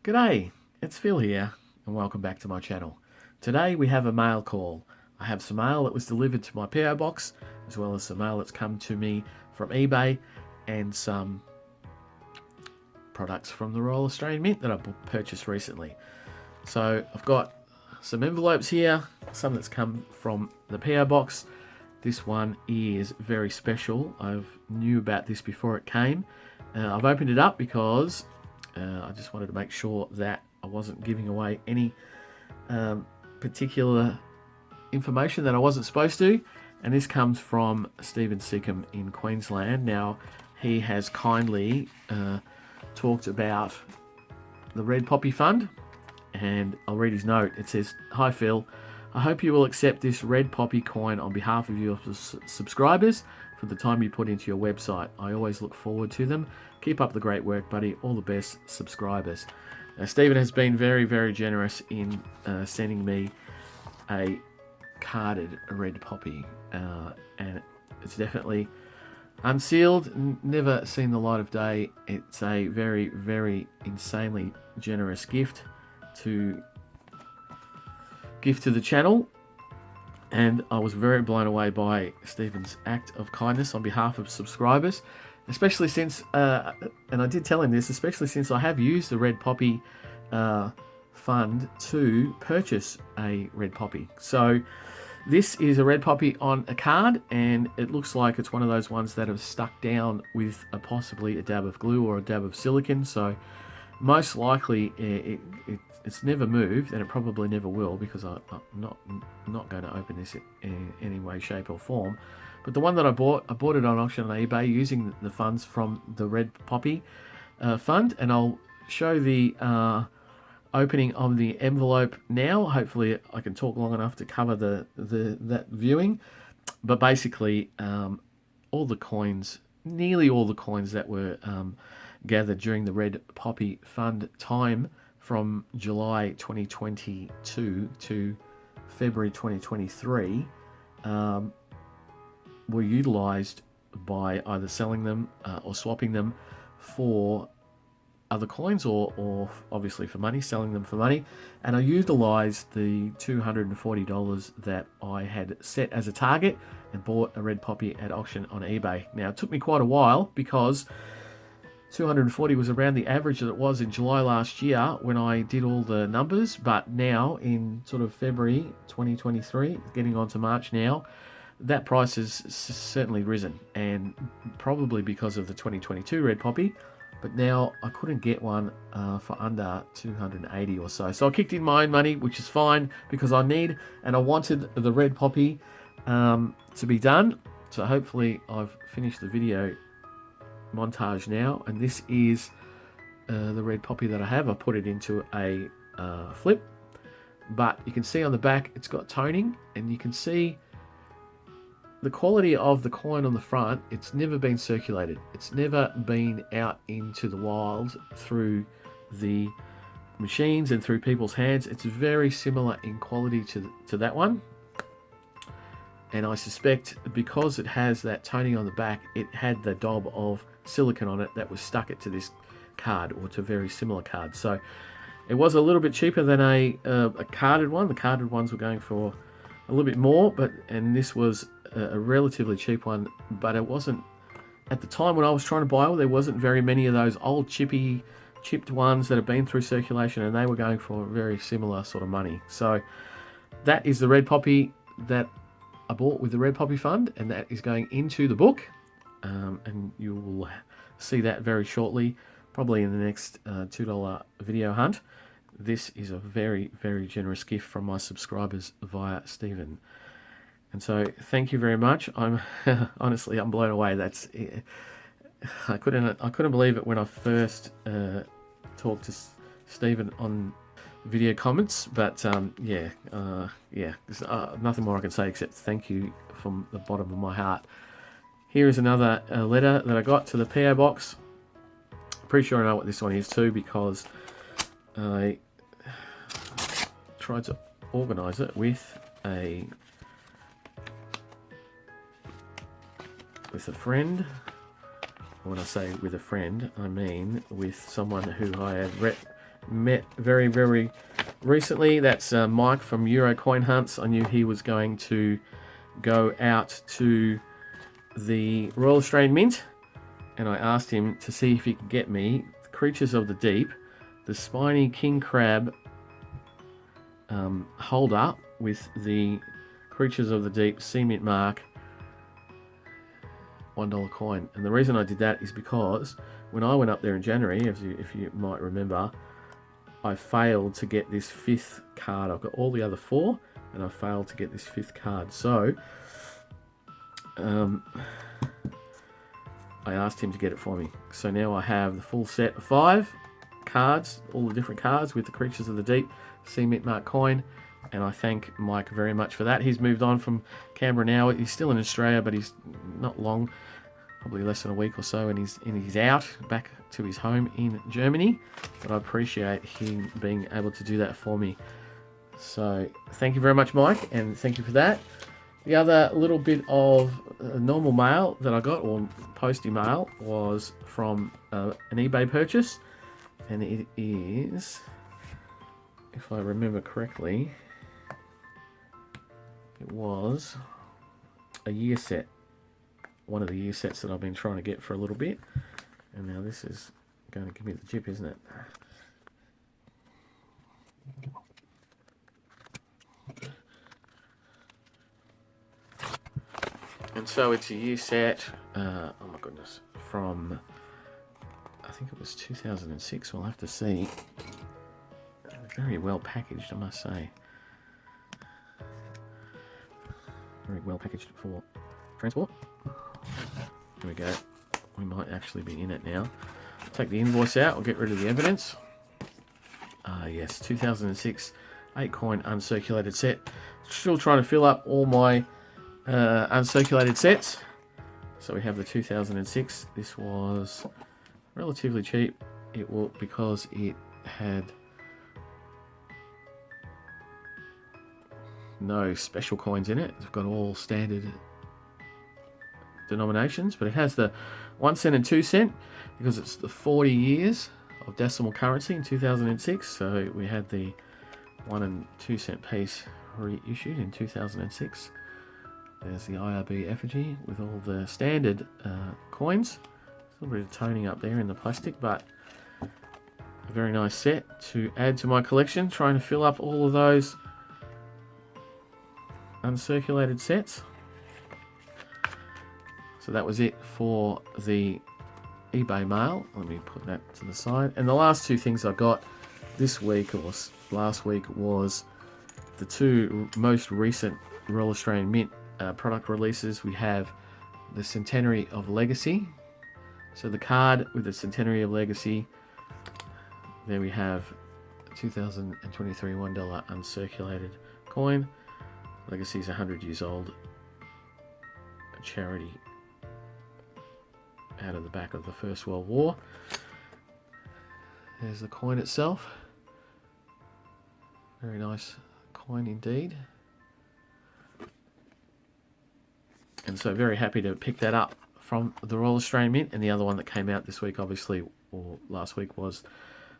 G'day, it's Phil here and welcome back to my channel. Today we have a mail call. I have some mail that was delivered to my PO box, as well as some mail that's come to me from eBay and some products from the Royal Australian Mint that I purchased recently. So I've got some envelopes here, some that's come from the PO box. This one is very special. I knew about this before it came. I've opened it up because I just wanted to make sure that I wasn't giving away any particular information that I wasn't supposed to. And this comes from Stephen Seacombe in Queensland. Now, he has kindly talked about the Red Poppy Fund, and I'll read his note. It says, "Hi Phil, I hope you will accept this Red Poppy coin on behalf of your subscribers for the time you put into your website. I always look forward to them. Keep up the great work, buddy. All the best, subscribers." Stephen has been very, very generous in sending me a carded Red Poppy, and it's definitely unsealed, never seen the light of day. It's a very, very insanely generous gift to the channel, and I was very blown away by Stephen's act of kindness on behalf of subscribers, especially since, and I did tell him this, especially since I have used the Red Poppy fund to purchase a Red Poppy. So this is a Red Poppy on a card, and it looks like it's one of those ones that have stuck down with possibly a dab of glue or a dab of silicone. So most likely it's never moved, and it probably never will, because I'm not going to open this in any way, shape or form. But the one that I bought it on auction on eBay using the funds from the Red Poppy fund, and I'll show the opening of the envelope now. Hopefully I can talk long enough to cover that viewing. But basically, all the coins, nearly all the coins that were gathered during the Red Poppy Fund time from July 2022 to February 2023 were utilised by either selling them or swapping them for other coins, or obviously for money, selling them for money. And I utilised the $240 that I had set as a target and bought a Red Poppy at auction on eBay. Now, it took me quite a while, because 240 was around the average that it was in July last year when I did all the numbers, but now in sort of February 2023, getting on to March now, that price has certainly risen, and probably because of the 2022 Red Poppy. But now I couldn't get one for under 280 or so. So I kicked in my own money, which is fine, because I wanted the Red Poppy to be done. So hopefully I've finished the video montage now, and this is the Red Poppy that I have. I put it into a flip, but you can see on the back it's got toning, and you can see the quality of the coin on the front. It's never been circulated. It's never been out into the wild through the machines and through people's hands. It's very similar in quality to that one. And I suspect because it has that toning on the back, it had the daub of silicone on it that was stuck it to this card, or to very similar cards. So it was a little bit cheaper than a carded one. The carded ones were going for a little bit more, and this was a relatively cheap one. But it wasn't, at the time when I was trying to buy one, there wasn't very many of those old chipped ones that have been through circulation, and they were going for very similar sort of money. So that is the Red Poppy that I bought with the Red Poppy Fund, and that is going into the book, and you will see that very shortly, probably in the next $2 video hunt. This is a very, very generous gift from my subscribers via Stephen, and so thank you very much. I'm honestly, I'm blown away. I couldn't believe it when I first talked to Stephen on video comments, but yeah, there's nothing more I can say except thank you from the bottom of my heart. Here is another letter that I got to the PO box. Pretty sure I know what this one is too, because I tried to organize it with a friend. When I say with a friend, I mean with someone who I had met very, very recently. That's Mike from Euro Coin Hunts. I knew he was going to go out to the Royal Australian Mint, and I asked him to see if he could get me Creatures of the Deep, the spiny king crab holder with the Creatures of the Deep Sea Mint mark $1 coin. And the reason I did that is because when I went up there in January, if you might remember, I failed to get this 5th card. I've got all the other 4, and I failed to get this 5th card. So I asked him to get it for me. So now I have the full set of 5 cards, all the different cards with the Creatures of the Deep Sea Mint mark coin. And I thank Mike very much for that. He's moved on from Canberra now. He's still in Australia, but he's not long, probably less than a week or so, and he's out back to his home in Germany. But I appreciate him being able to do that for me. So thank you very much, Mike, and thank you for that. The other little bit of normal mail that I got, or postie mail, was from an eBay purchase, and it is, if I remember correctly, it was a year set, one of the year sets that I've been trying to get for a little bit, and now this is going to give me the jip, isn't it? And so it's a year set, oh my goodness, from, I think it was 2006, we'll have to see. Very well packaged, I must say. Very well packaged for transport. There we go. We might actually be in it now. Take the invoice out, we'll get rid of the evidence. Yes, 2006 8 coin uncirculated set. Still trying to fill up all my uncirculated sets. So we have the 2006. This was relatively cheap. It will, because it had no special coins in it. It's got all standard denominations, but it has the 1 cent and 2 cent because it's the 40 years of decimal currency in 2006. So we had the 1 and 2 cent piece reissued in 2006. There's the IRB effigy with all the standard coins. A little bit of toning up there in the plastic, but a very nice set to add to my collection. Trying to fill up all of those uncirculated sets. So that was it for the eBay mail. Let me put that to the side. And the last 2 things I got this week, or last week, was the 2 most recent Royal Australian Mint product releases. We have the Centenary of Legacy. So the card with the Centenary of Legacy. There we have 2023 $1 uncirculated coin. Legacy is 100 years old. A charity out of the back of the First World War. There's the coin itself. Very nice coin indeed. And so very happy to pick that up from the Royal Australian Mint. And the other one that came out this week, obviously, or last week, was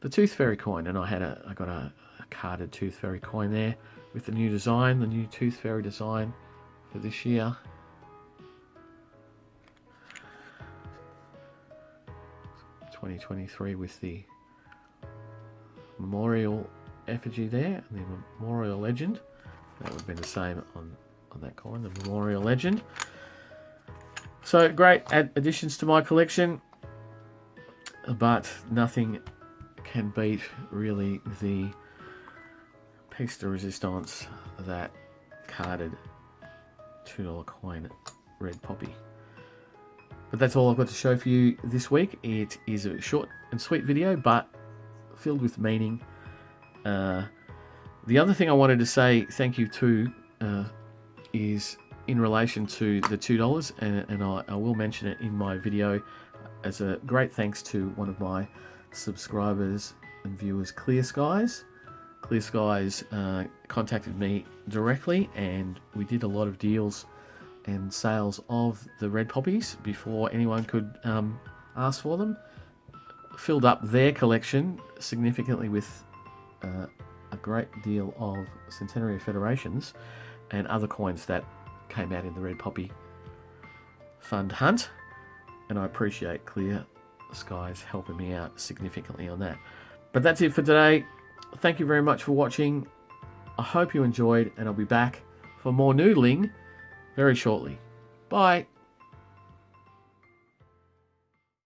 the Tooth Fairy coin. And I got a carded Tooth Fairy coin there with the new design, the new Tooth Fairy design for this year. (2023) with the memorial effigy there, and the memorial legend. That would have been the same on that coin, the memorial legend. So great additions to my collection, but nothing can beat really the piece de resistance, that carded $2 coin red poppy. But that's all I've got to show for you this week. It is a short and sweet video, but filled with meaning. The other thing I wanted to say thank you to is in relation to the $2, and I will mention it in my video as a great thanks to one of my subscribers and viewers, Clear Skies. Clear Skies contacted me directly, and we did a lot of deals and sales of the red poppies before anyone could ask for them. filled up their collection significantly with a great deal of Centenary of Federations and other coins that came out in the Red Poppy Fund Hunt. And I appreciate Clear Skies helping me out significantly on that. But that's it for today. Thank you very much for watching. I hope you enjoyed, and I'll be back for more noodling very shortly. Bye.